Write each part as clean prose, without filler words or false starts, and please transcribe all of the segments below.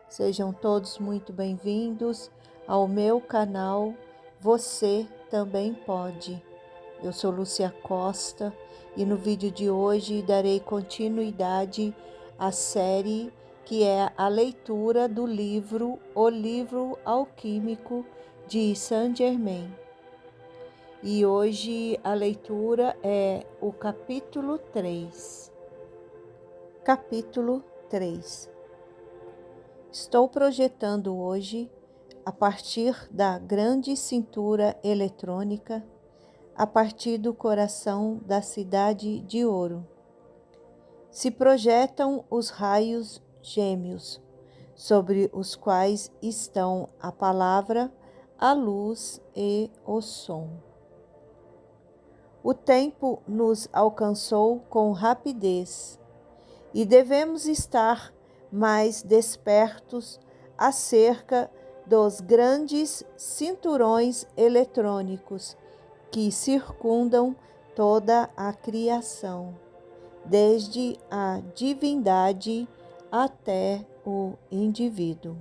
Sejam todos muito bem-vindos ao meu canal Você Também Pode. Eu sou Lúcia Costa e no vídeo de hoje darei continuidade à série que é a leitura do livro O Livro Alquímico de Saint-Germain. E hoje a leitura é o capítulo 3. Capítulo 3. Estou projetando hoje, a partir da grande cintura eletrônica, a partir do coração da cidade de ouro. Se projetam os raios gêmeos, sobre os quais estão a palavra, a luz e o som. O tempo nos alcançou com rapidez e devemos estar mais despertos acerca dos grandes cinturões eletrônicos que circundam toda a criação, desde a divindade até o indivíduo.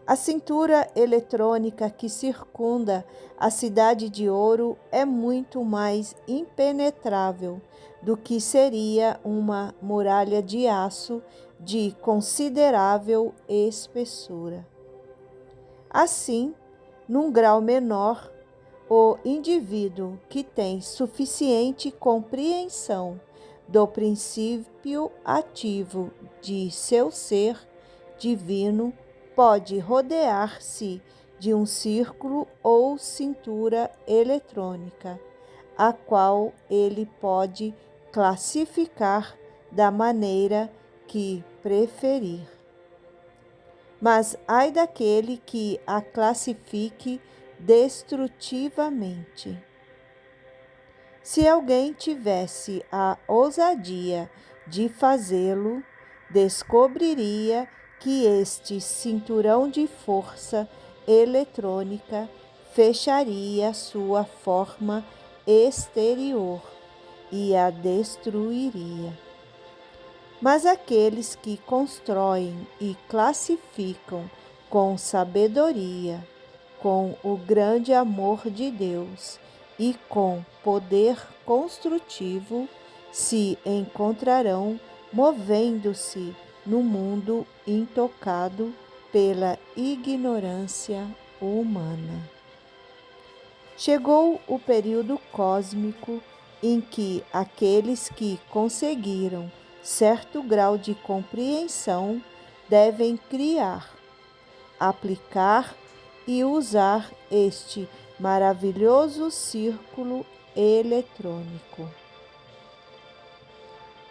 A cintura eletrônica que circunda a cidade de ouro é muito mais impenetrável do que seria uma muralha de aço de considerável espessura. Assim, num grau menor, o indivíduo que tem suficiente compreensão do princípio ativo de seu ser divino pode rodear-se de um círculo ou cintura eletrônica, a qual ele pode classificar da maneira que preferir. Mas ai daquele que a classifique destrutivamente. Se alguém tivesse a ousadia de fazê-lo, descobriria que este cinturão de força eletrônica fecharia sua forma exterior e a destruiria. Mas aqueles que constroem e classificam com sabedoria, com o grande amor de Deus e com poder construtivo, se encontrarão movendo-se no mundo intocado pela ignorância humana. Chegou o período cósmico em que aqueles que conseguiram certo grau de compreensão devem criar, aplicar e usar este maravilhoso círculo eletrônico.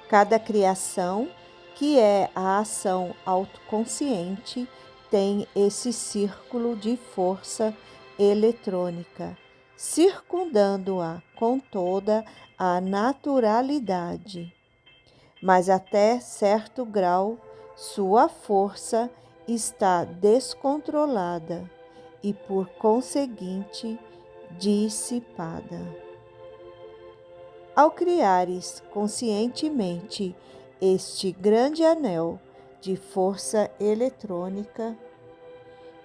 Cada criação, que é a ação autoconsciente, tem esse círculo de força eletrônica, circundando-a com toda a naturalidade. Mas até certo grau, sua força está descontrolada e, por conseguinte, dissipada. Ao criares conscientemente este grande anel de força eletrônica,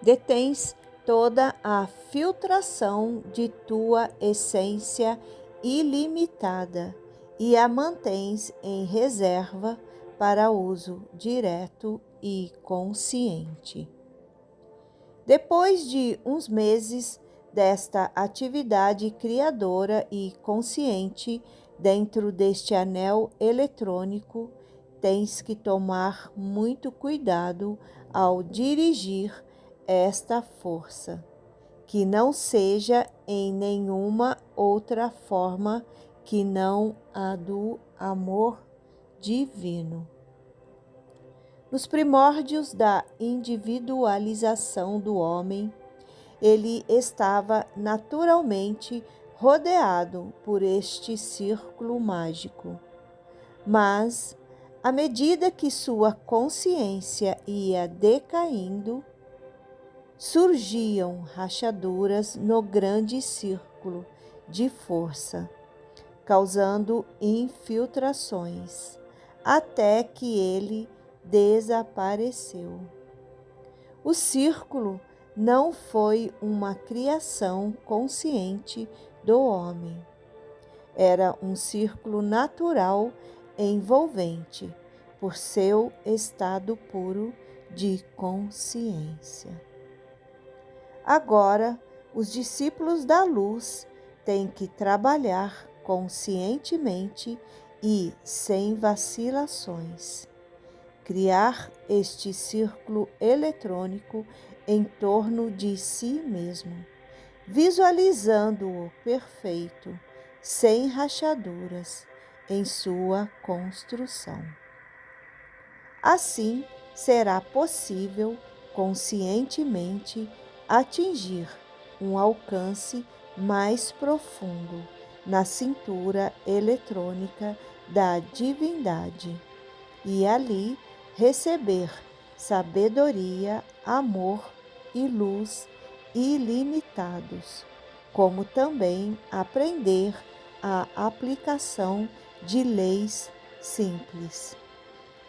detens toda a filtração de tua essência ilimitada e a mantens em reserva para uso direto e consciente. Depois de uns meses desta atividade criadora e consciente dentro deste anel eletrônico, tens que tomar muito cuidado ao dirigir esta força, que não seja em nenhuma outra forma que não a do amor divino. Nos primórdios da individualização do homem, ele estava naturalmente rodeado por este círculo mágico. Mas, à medida que sua consciência ia decaindo, surgiam rachaduras no grande círculo de força, causando infiltrações, até que ele desapareceu. O círculo não foi uma criação consciente do homem. Era um círculo natural envolvente, por seu estado puro de consciência. Agora, os discípulos da luz têm que trabalhar conscientemente e sem vacilações. Criar este círculo eletrônico em torno de si mesmo, visualizando-o perfeito, sem rachaduras, em sua construção. Assim, será possível conscientemente atingir um alcance mais profundo na cintura eletrônica da divindade e ali receber sabedoria, amor e luz ilimitados, como também aprender a aplicação de leis simples,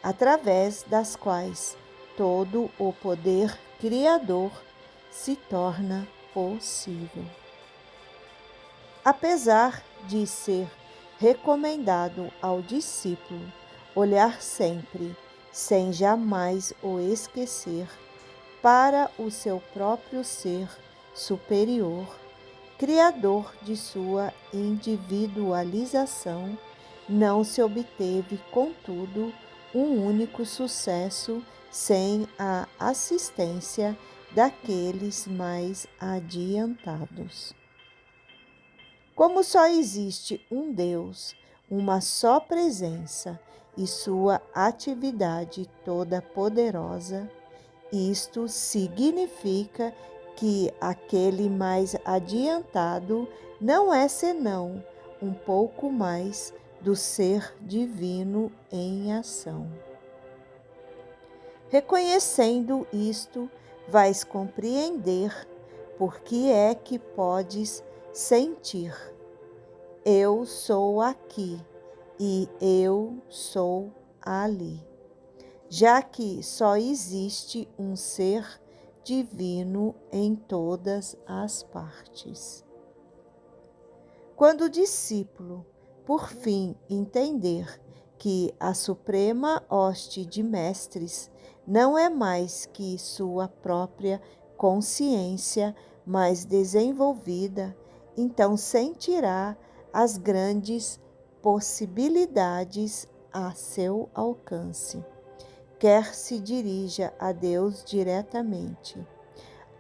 através das quais todo o poder criador se torna possível. Apesar de ser recomendado ao discípulo olhar sempre, sem jamais o esquecer, para o seu próprio ser superior, criador de sua individualização, não se obteve, contudo, um único sucesso sem a assistência daqueles mais adiantados. Como só existe um Deus, uma só presença e sua atividade toda poderosa, isto significa que aquele mais adiantado não é senão um pouco mais do ser divino em ação. Reconhecendo isto, vais compreender por que é que podes sentir: eu sou aqui e eu sou ali, já que só existe um ser divino em todas as partes. Quando o discípulo, por fim, entender que a suprema hoste de mestres não é mais que sua própria consciência mais desenvolvida, então sentirá as grandes possibilidades a seu alcance. Quer se dirija a Deus diretamente,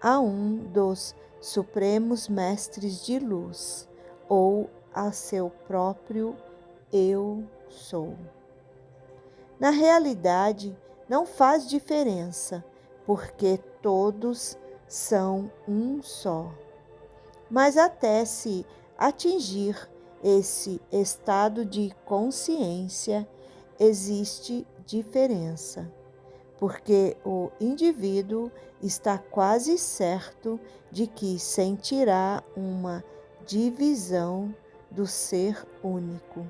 a um dos supremos mestres de luz, ou a seu próprio eu sou. Na realidade, não faz diferença, porque todos são um só. Mas até se atingir esse estado de consciência, existe diferença, porque o indivíduo está quase certo de que sentirá uma divisão do ser único,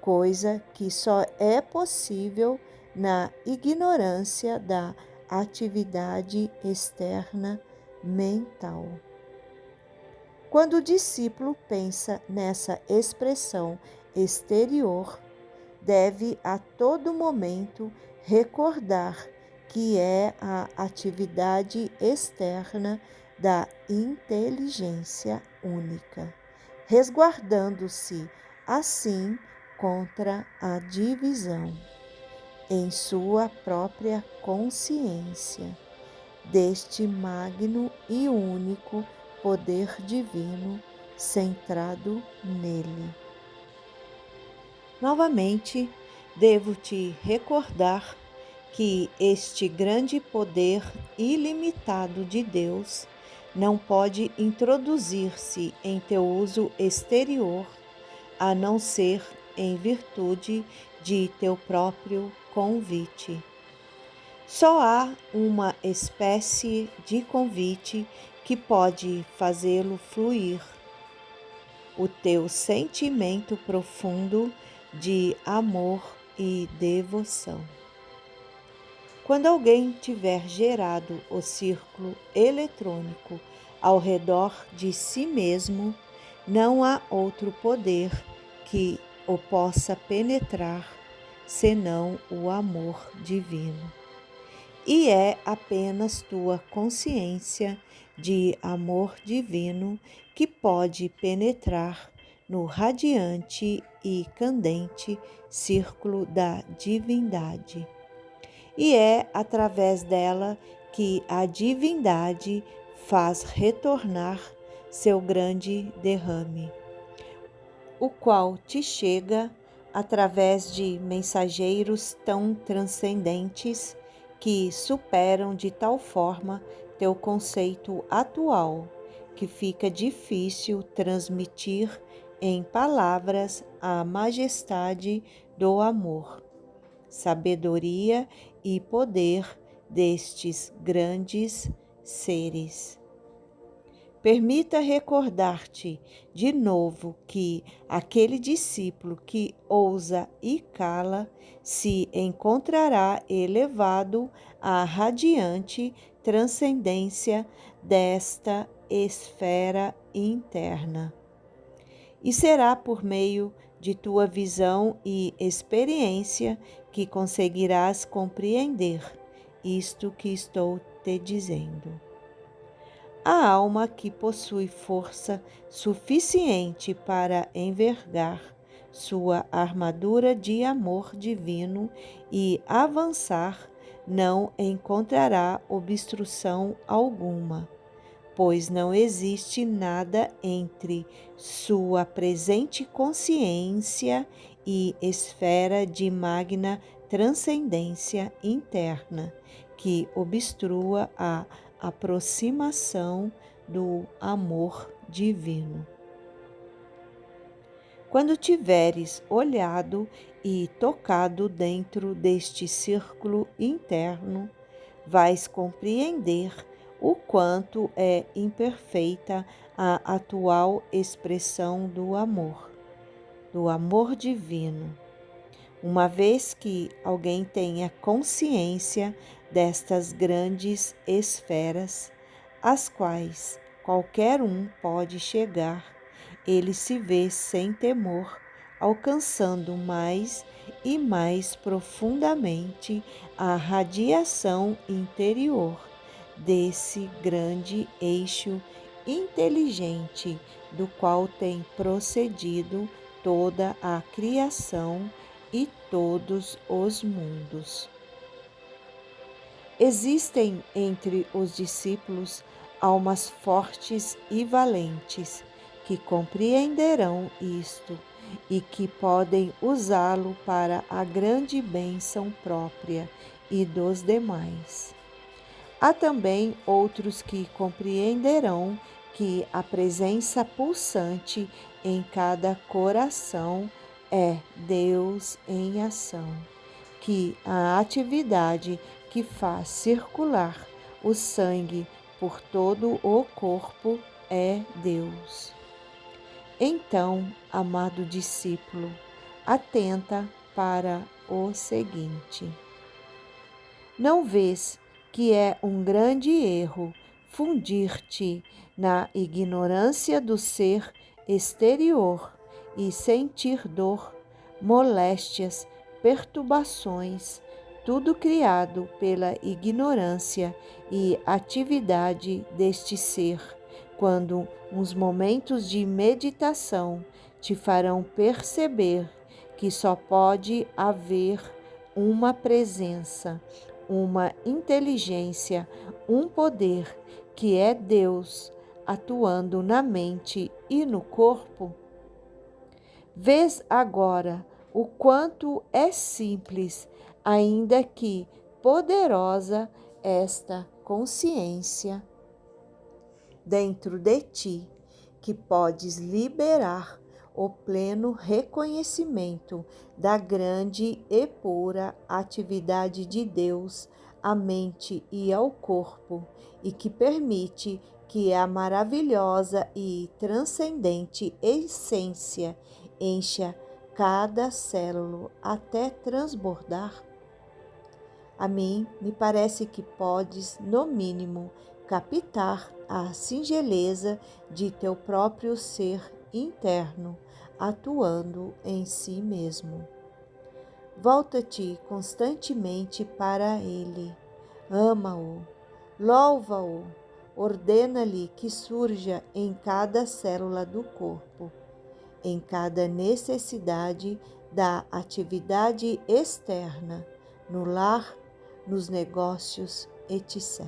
coisa que só é possível na ignorância da atividade externa mental. Quando o discípulo pensa nessa expressão exterior, deve a todo momento recordar que é a atividade externa da inteligência única, resguardando-se assim contra a divisão em sua própria consciência deste magno e único poder divino centrado nele. Novamente, devo te recordar que este grande poder ilimitado de Deus não pode introduzir-se em teu uso exterior, a não ser em virtude de teu próprio convite. Só há uma espécie de convite que pode fazê-lo fluir: o teu sentimento profundo de amor e devoção. Quando alguém tiver gerado o círculo eletrônico ao redor de si mesmo, não há outro poder que o possa penetrar senão o amor divino. E é apenas tua consciência de amor divino que pode penetrar no radiante e candente círculo da divindade. E é através dela que a divindade faz retornar seu grande derrame, o qual te chega através de mensageiros tão transcendentes que superam de tal forma teu conceito atual, que fica difícil transmitir em palavras a majestade do amor, sabedoria e poder destes grandes seres. Permita recordar-te de novo que aquele discípulo que ousa e cala se encontrará elevado à radiante transcendência desta esfera interna. E será por meio de tua visão e experiência que conseguirás compreender isto que estou te dizendo. A alma que possui força suficiente para envergar sua armadura de amor divino e avançar não encontrará obstrução alguma, pois não existe nada entre sua presente consciência e esfera de magna transcendência interna que obstrua a aproximação do amor divino. Quando tiveres olhado e tocado dentro deste círculo interno, vais compreender o quanto é imperfeita a atual expressão do amor divino. Uma vez que alguém tenha consciência destas grandes esferas, às quais qualquer um pode chegar, ele se vê sem temor, alcançando mais e mais profundamente a radiação interior desse grande eixo inteligente do qual tem procedido toda a criação e todos os mundos. Existem entre os discípulos almas fortes e valentes que compreenderão isto e que podem usá-lo para a grande bênção própria e dos demais. Há também outros que compreenderão que a presença pulsante em cada coração é Deus em ação, que a atividade que faz circular o sangue por todo o corpo é Deus. Então, amado discípulo, atenta para o seguinte: não vês que é um grande erro fundir-te na ignorância do ser exterior e sentir dor, moléstias, perturbações, tudo criado pela ignorância e atividade deste ser, quando uns momentos de meditação te farão perceber que só pode haver uma presença, uma inteligência, um poder que é Deus atuando na mente e no corpo? Vês agora o quanto é simples, ainda que poderosa, esta consciência dentro de ti, que podes liberar o pleno reconhecimento da grande e pura atividade de Deus à mente e ao corpo, e que permite que a maravilhosa e transcendente essência encha cada célula até transbordar? A mim me parece que podes, no mínimo, captar a singeleza de teu próprio ser interno, atuando em si mesmo. Volta-te constantemente para Ele, ama-o, louva-o, ordena-lhe que surja em cada célula do corpo, em cada necessidade da atividade externa, no lar, nos negócios, etc.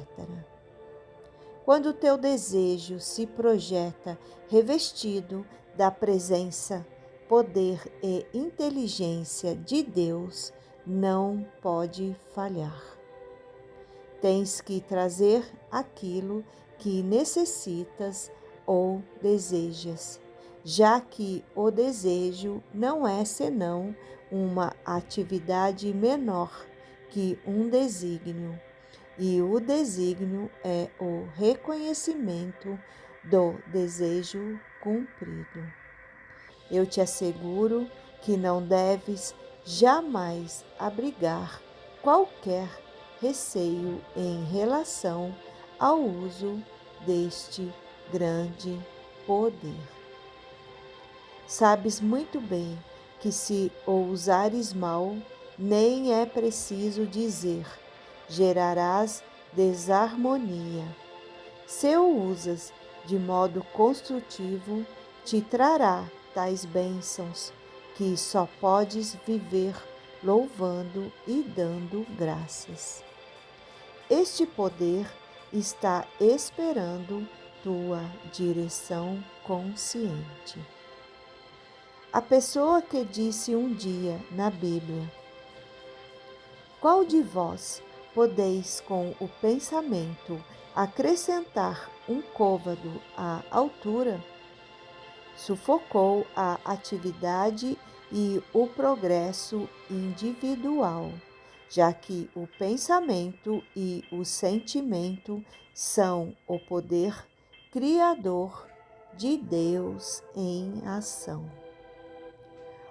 Quando o teu desejo se projeta revestido da presença, poder e inteligência de Deus, não pode falhar. Tens que trazer aquilo que necessitas ou desejas, já que o desejo não é senão uma atividade menor que um desígnio, e o desígnio é o reconhecimento do desejo cumprido. Eu te asseguro que não deves jamais abrigar qualquer receio em relação ao uso deste grande poder. Sabes muito bem que se o usares mal, nem é preciso dizer, gerarás desarmonia. Se o usas de modo construtivo, te trará tais bênçãos que só podes viver louvando e dando graças. Este poder está esperando tua direção consciente. A pessoa que disse um dia na Bíblia: qual de vós podeis com o pensamento acrescentar um côvado à altura? Sufocou a atividade e o progresso individual, já que o pensamento e o sentimento são o poder criador de Deus em ação.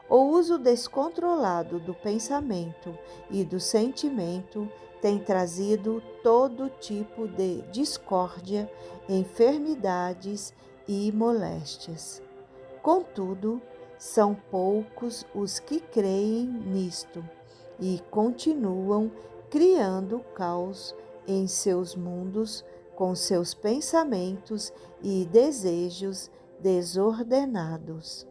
O uso descontrolado do pensamento e do sentimento tem trazido todo tipo de discórdia, enfermidades e moléstias. Contudo, são poucos os que creem nisto e continuam criando caos em seus mundos com seus pensamentos e desejos desordenados,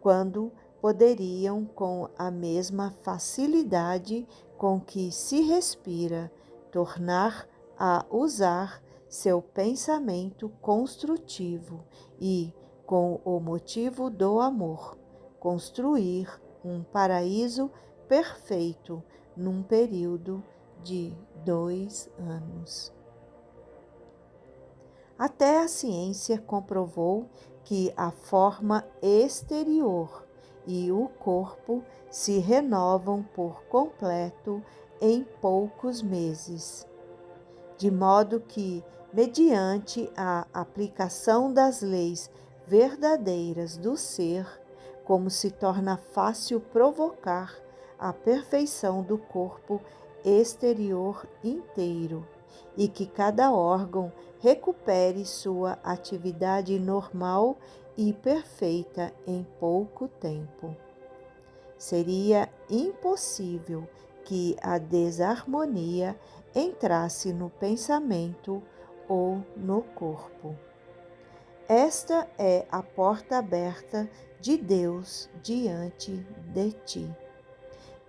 quando poderiam, com a mesma facilidade com que se respira, tornar a usar seu pensamento construtivo e, com o motivo do amor, construir um paraíso perfeito num período de 2 anos. Até a ciência comprovou que a forma exterior e o corpo se renovam por completo em poucos meses, de modo que, mediante a aplicação das leis verdadeiras do ser, como se torna fácil provocar a perfeição do corpo exterior inteiro, e que cada órgão recupere sua atividade normal e perfeita em pouco tempo. Seria impossível que a desarmonia entrasse no pensamento ou no corpo. Esta é a porta aberta de Deus diante de ti,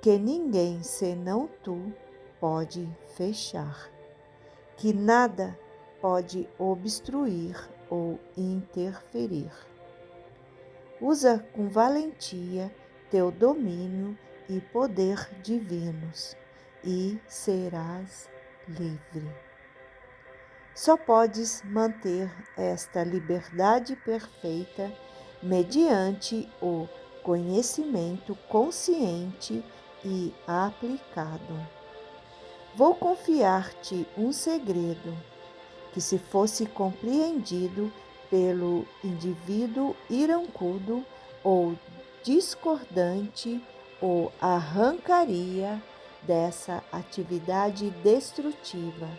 que ninguém senão tu pode fechar, que nada pode obstruir ou interferir. Usa com valentia teu domínio e poder divinos e serás livre. Só podes manter esta liberdade perfeita mediante o conhecimento consciente e aplicado. Vou confiar-te um segredo que, se fosse compreendido pelo indivíduo irancudo ou discordante, o arrancaria dessa atividade destrutiva,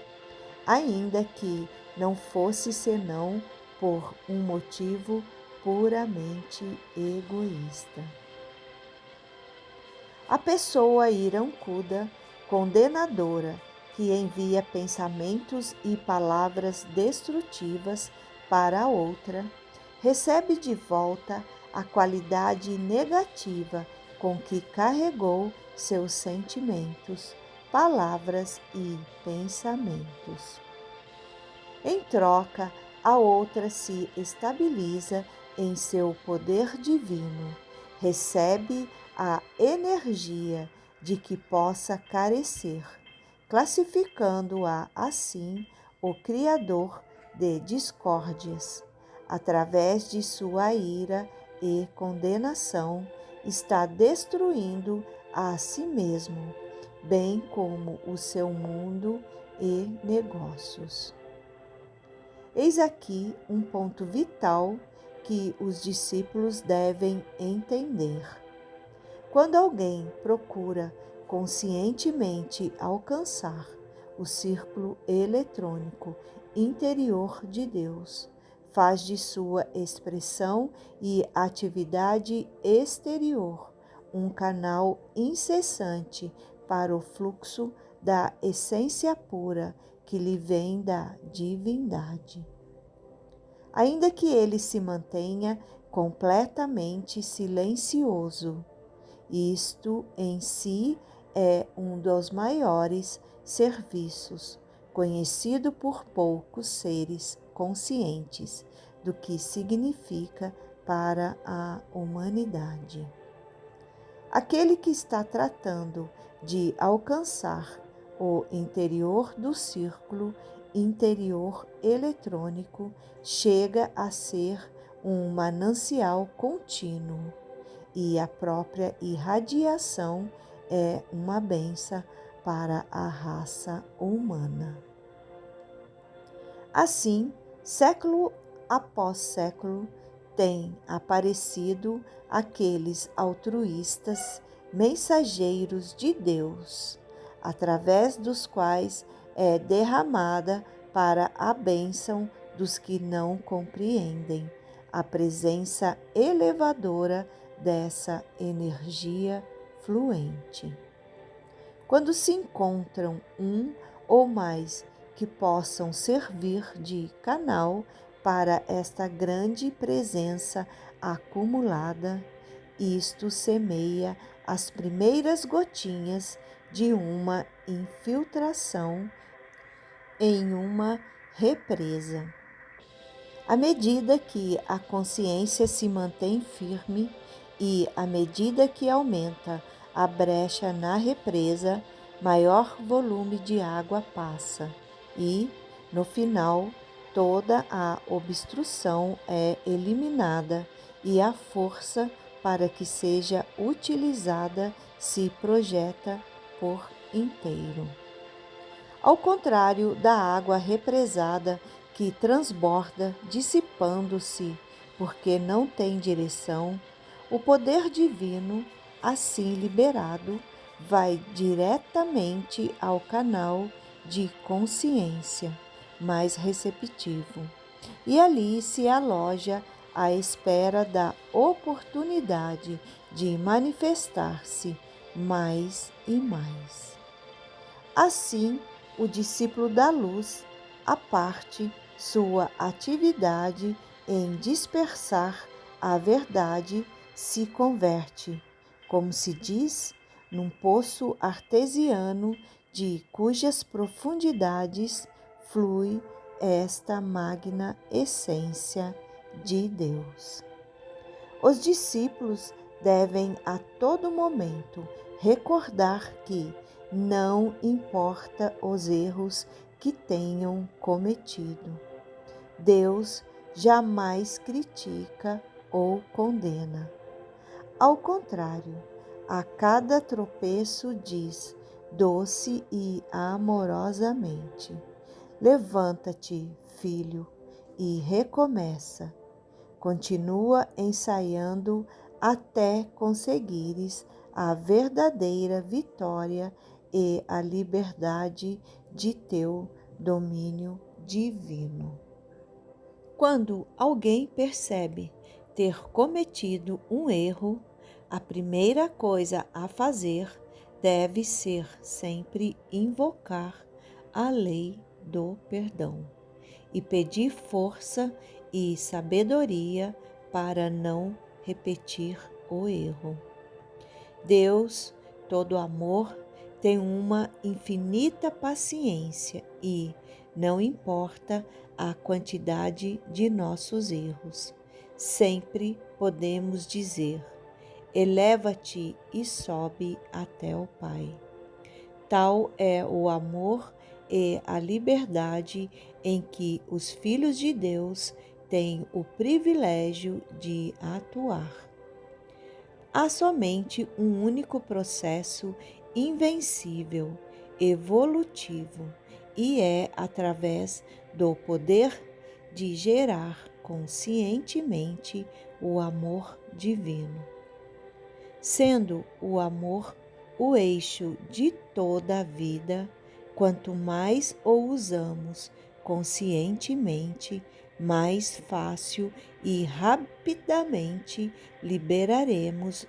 ainda que não fosse senão por um motivo puramente egoísta. A pessoa irancuda, condenadora, que envia pensamentos e palavras destrutivas para a outra, recebe de volta a qualidade negativa com que carregou seus sentimentos, palavras e pensamentos. Em troca, a outra se estabiliza em seu poder divino, recebe a energia de que possa carecer, classificando-a assim o Criador de discórdias. Através de sua ira e condenação, está destruindo a si mesmo, bem como o seu mundo e negócios. Eis aqui um ponto vital que os discípulos devem entender. Quando alguém procura conscientemente alcançar o círculo eletrônico interior de Deus, faz de sua expressão e atividade exterior um canal incessante para o fluxo da essência pura que lhe vem da divindade. Ainda que ele se mantenha completamente silencioso, isto em si é um dos maiores serviços, conhecido por poucos seres conscientes do que significa para a humanidade. Aquele que está tratando de alcançar o interior do círculo interior eletrônico chega a ser um manancial contínuo, e a própria irradiação é uma bênção para a raça humana. Assim, século após século, têm aparecido aqueles altruístas mensageiros de Deus, através dos quais é derramada para a bênção dos que não compreendem a presença elevadora dessa energia fluente. Quando se encontram um ou mais que possam servir de canal para esta grande presença acumulada, isto semeia as primeiras gotinhas de uma infiltração em uma represa. À medida que a consciência se mantém firme e à medida que aumenta a brecha na represa, maior volume de água passa e, no final, toda a obstrução é eliminada e a força para que seja utilizada se projeta por inteiro. Ao contrário da água represada que transborda, dissipando-se, porque não tem direção, o poder divino, assim liberado, vai diretamente ao canal de consciência mais receptivo, e ali se aloja à espera da oportunidade de manifestar-se mais e mais. Assim, o discípulo da luz, a parte sua atividade em dispersar a verdade, se converte, como se diz, num poço artesiano de cujas profundidades flui esta magna essência de Deus. Os discípulos devem a todo momento recordar que não importa os erros que tenham cometido, Deus jamais critica ou condena. Ao contrário, a cada tropeço diz, doce e amorosamente: levanta-te, filho, e recomeça. Continua ensaiando até conseguires a verdadeira vitória e a liberdade de teu domínio divino. Quando alguém percebe ter cometido um erro, a primeira coisa a fazer deve ser sempre invocar a lei do perdão e pedir força e sabedoria para não repetir o erro. Deus, todo amor, tem uma infinita paciência e, não importa a quantidade de nossos erros, sempre podemos dizer: eleva-te e sobe até o Pai. Tal é o amor e a liberdade em que os filhos de Deus têm o privilégio de atuar. Há somente um único processo invencível, evolutivo, e é através do poder de gerar conscientemente o amor divino. Sendo o amor o eixo de toda a vida, quanto mais o usamos conscientemente, mais fácil e rapidamente liberaremos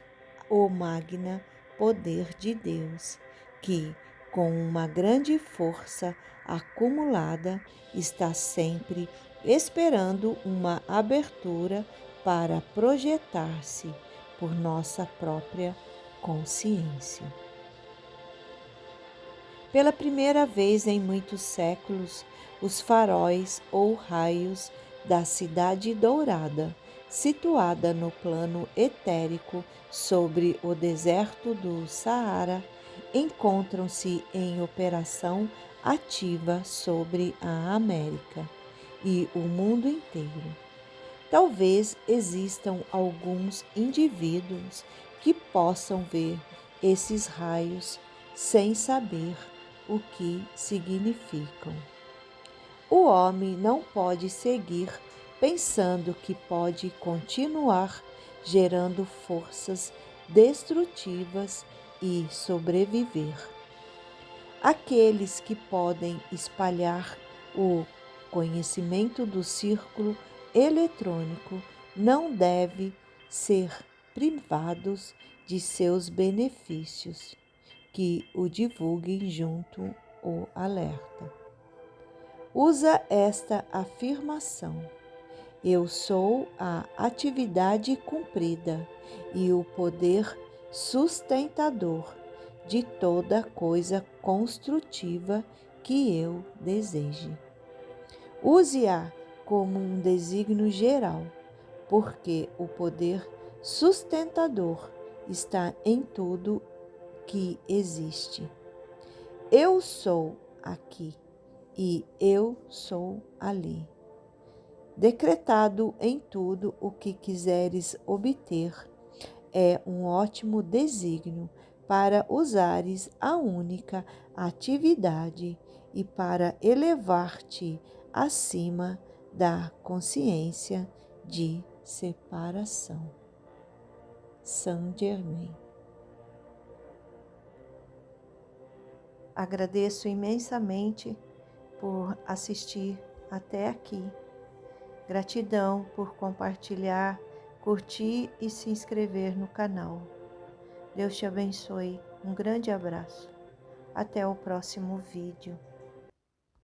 o magna poder de Deus, que, com uma grande força acumulada, está sempre esperando uma abertura para projetar-se por nossa própria consciência. Pela primeira vez em muitos séculos, os faróis ou raios da Cidade Dourada, situada no plano etérico sobre o deserto do Saara, encontram-se em operação ativa sobre a América e o mundo inteiro. Talvez existam alguns indivíduos que possam ver esses raios sem saber o que significam. O homem não pode seguir pensando que pode continuar gerando forças destrutivas e sobreviver. Aqueles que podem espalhar o conhecimento do círculo eletrônico não devem ser privados de seus benefícios, que o divulguem junto o alerta. Usa esta afirmação: eu sou a atividade cumprida e o poder sustentador de toda coisa construtiva que eu deseje. Use-a como um desígnio geral, porque o poder sustentador está em tudo que existe. Eu sou aqui e eu sou ali. Decretado em tudo o que quiseres obter, é um ótimo desígnio para usares a única atividade e para elevar-te acima da consciência de separação. Saint Germain. Agradeço imensamente por assistir até aqui. Gratidão por compartilhar, curtir e se inscrever no canal. Deus te abençoe. Um grande abraço. Até o próximo vídeo.